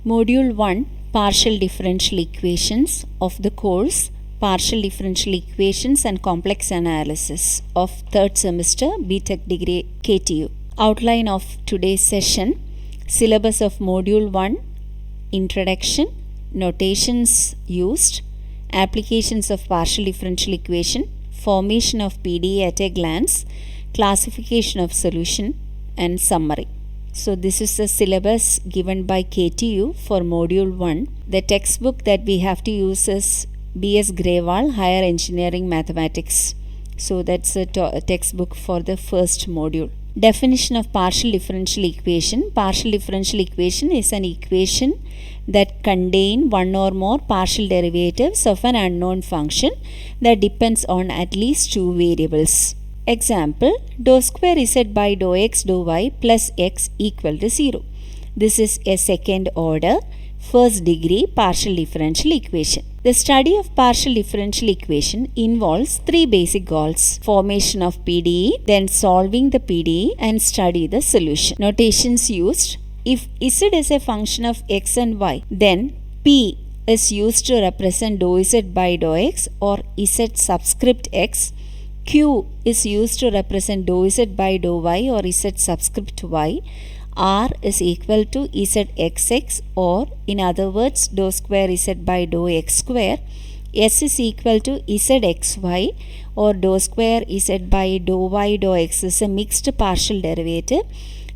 Module 1 Partial Differential Equations of the course Partial Differential Equations and Complex Analysis of 3rd semester BTech degree KTU. Outline of today's session: syllabus of Module 1, Introduction, notations used, applications of partial differential equation, formation of PDE at a glance, classification of solution, and summary. So this is the syllabus given by KTU for Module 1. The textbook that we have to use is B.S. Grewal, Higher Engineering Mathematics. So that's a textbook for the first module. Definition of partial differential equation. Partial differential equation is an equation that contain one or more partial derivatives of an unknown function that depends on at least two variables. Example, dou square z by dou x dou y plus x equal to 0. This is a second order, first degree partial differential equation. The study of partial differential equation involves three basic goals: formation of PDE, then solving the PDE, and study the solution. Notations used: if z is a function of x and y, then P is used to represent dou z by dou x or z subscript x. Q is used to represent dou z by dou y or z subscript y. R is equal to zxx, or in other words dou square z by dou x square. S is equal to zxy, or dou square z by dou y dou x is a mixed partial derivative.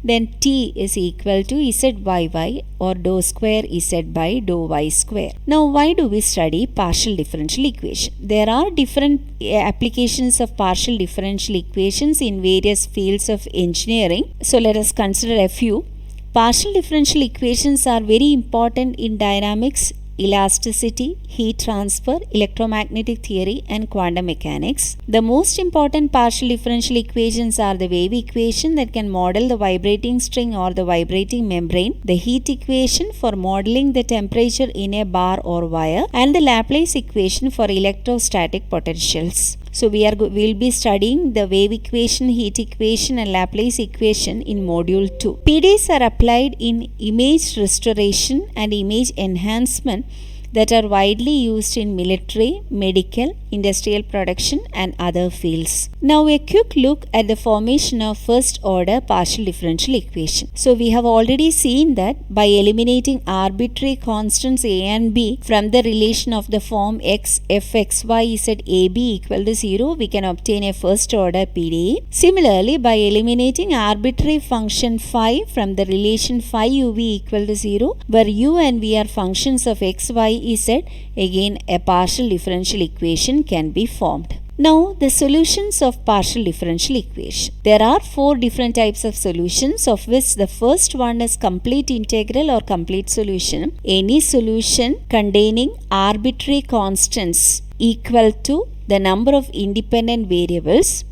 Then T is equal to zyy, or dou square z by dou y square. Now why do we study partial differential equation? There are different applications of partial differential equations in various fields of engineering. So let us consider a few. Partial differential equations are very important in dynamics, elasticity, heat transfer, electromagnetic theory, and quantum mechanics. The most important partial differential equations are the wave equation that can model the vibrating string or the vibrating membrane, the heat equation for modeling the temperature in a bar or wire, and the Laplace equation for electrostatic potentials. So we'll be studying the wave equation, heat equation, and Laplace equation in Module 2. PDEs are applied in image restoration and image enhancement that are widely used in military, medical, industrial production, and other fields. Now a quick look at the formation of first order partial differential equation. So we have already seen that by eliminating arbitrary constants a and b from the relation of the form x f x y z a b equal to 0, we can obtain a first order PDE. Similarly, by eliminating arbitrary function phi from the relation phi u v equal to 0, where u and v are functions of x, y, z, again a partial differential equation can be formed. Now the solutions of partial differential equation. There are four different types of solutions, of which the first one is complete integral or complete solution. Any solution containing arbitrary constants equal to the number of independent variables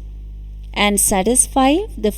and satisfy the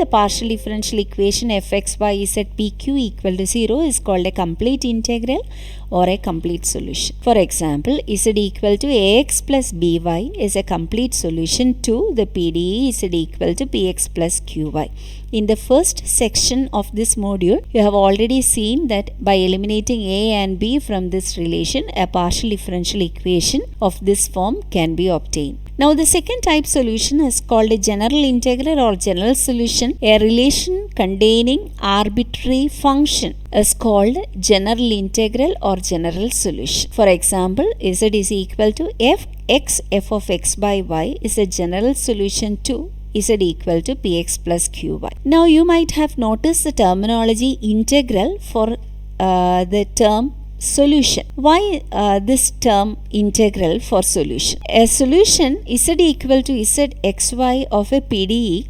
partial differential equation fxy z pq equal to 0 is called a complete integral or a complete solution. For example, z equal to ax plus by is a complete solution to the PDE z equal to px plus qy. In the first section of this module, you have already seen that by eliminating a and b from this relation, a partial differential equation of this form can be obtained. Now the second type solution is called a general integral or general solution. A relation containing arbitrary function is called general integral or general solution. For example, z is equal to f(x) f of x by y is a general solution to z equal to px plus qy. Now you might have noticed the terminology integral for the term solution. Why this term integral for solution? A solution z equal to zxy of a PDE,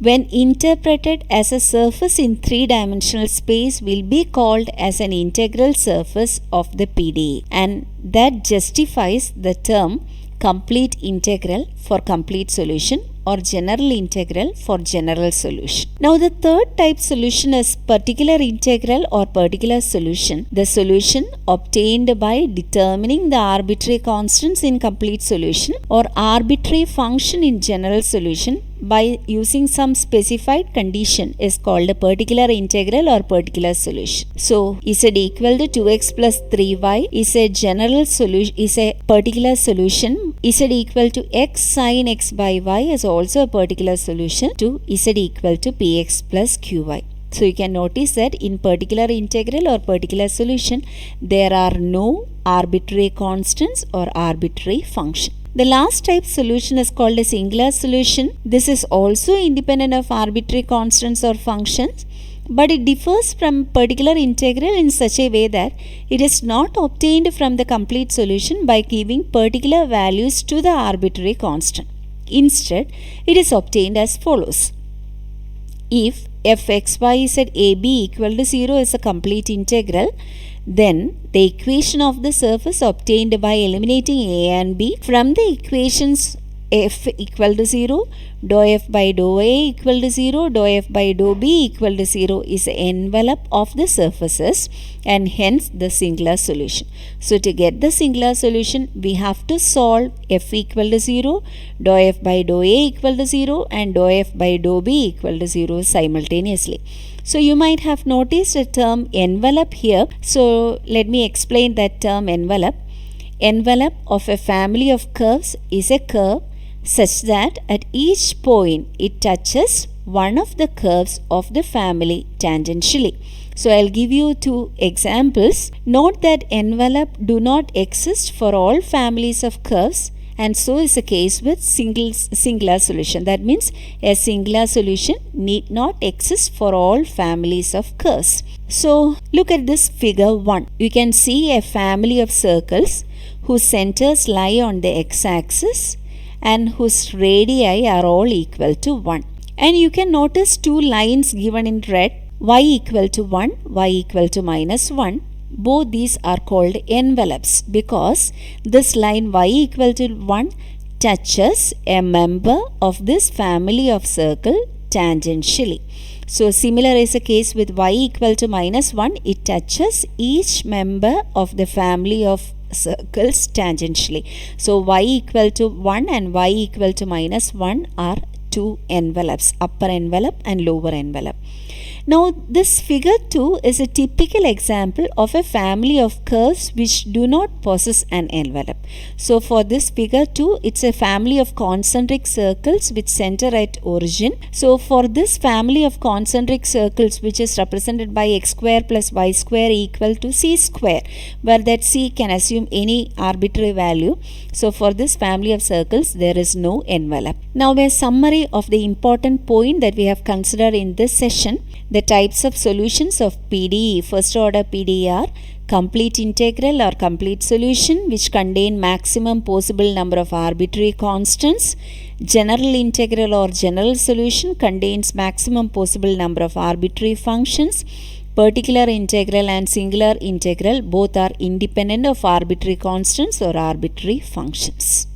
when interpreted as a surface in three-dimensional space, will be called as an integral surface of the PDE, and that justifies the term complete integral for complete solution or general integral for general solution. Now the third type solution is particular integral or particular solution. The solution obtained by determining the arbitrary constants in complete solution or arbitrary function in general solution by using some specified condition is called a particular integral or particular solution. So z equal to 2x plus 3y is a general solution, is a particular solution. Z equal to x sin x by y is also a particular solution to z equal to px plus qy. So you can notice that in particular integral or particular solution, there are no arbitrary constants or arbitrary function. The last type solution is called a singular solution. This is also independent of arbitrary constants or functions, but it differs from particular integral in such a way that it is not obtained from the complete solution by giving particular values to the arbitrary constant. Instead, it is obtained as follows. If fxy is at ab equal to 0 is a complete integral, then the equation of the surface obtained by eliminating a and b from the equations f equal to 0, dou f by dou a equal to 0, dou f by dou b equal to 0 is the envelope of the surfaces and hence the singular solution. So to get the singular solution, we have to solve f equal to 0, dou f by dou a equal to 0 and dou f by dou b equal to 0 simultaneously. So you might have noticed a term envelope here. So let me explain that term envelope. Envelope of a family of curves is a curve such that at each point it touches one of the curves of the family tangentially. So I'll give you two examples. Note that envelope do not exist for all families of curves, and so is the case with singular solution. That means a singular solution need not exist for all families of curves. So look at this figure 1. You can see a family of circles whose centers lie on the x-axis and whose radii are all equal to 1. And you can notice two lines given in red, y equal to 1, y equal to minus 1. Both these are called envelopes because this line y equal to 1 touches a member of this family of circle tangentially. So similar is the case with y equal to minus 1. It touches each member of the family of circles tangentially. So y equal to 1 and y equal to minus 1 are two envelopes, upper envelope and lower envelope. Now this figure 2 is a typical example of a family of curves which do not possess an envelope. So for this figure 2, it's a family of concentric circles which center at origin. So for this family of concentric circles, which is represented by x square plus y square equal to c square, where that c can assume any arbitrary value. So for this family of circles, there is no envelope. Now a summary of the important point that we have considered in this session. The types of solutions of PDE, first order PDE are complete integral or complete solution which contain maximum possible number of arbitrary constants. General integral or general solution contains maximum possible number of arbitrary functions. Particular integral and singular integral both are independent of arbitrary constants or arbitrary functions.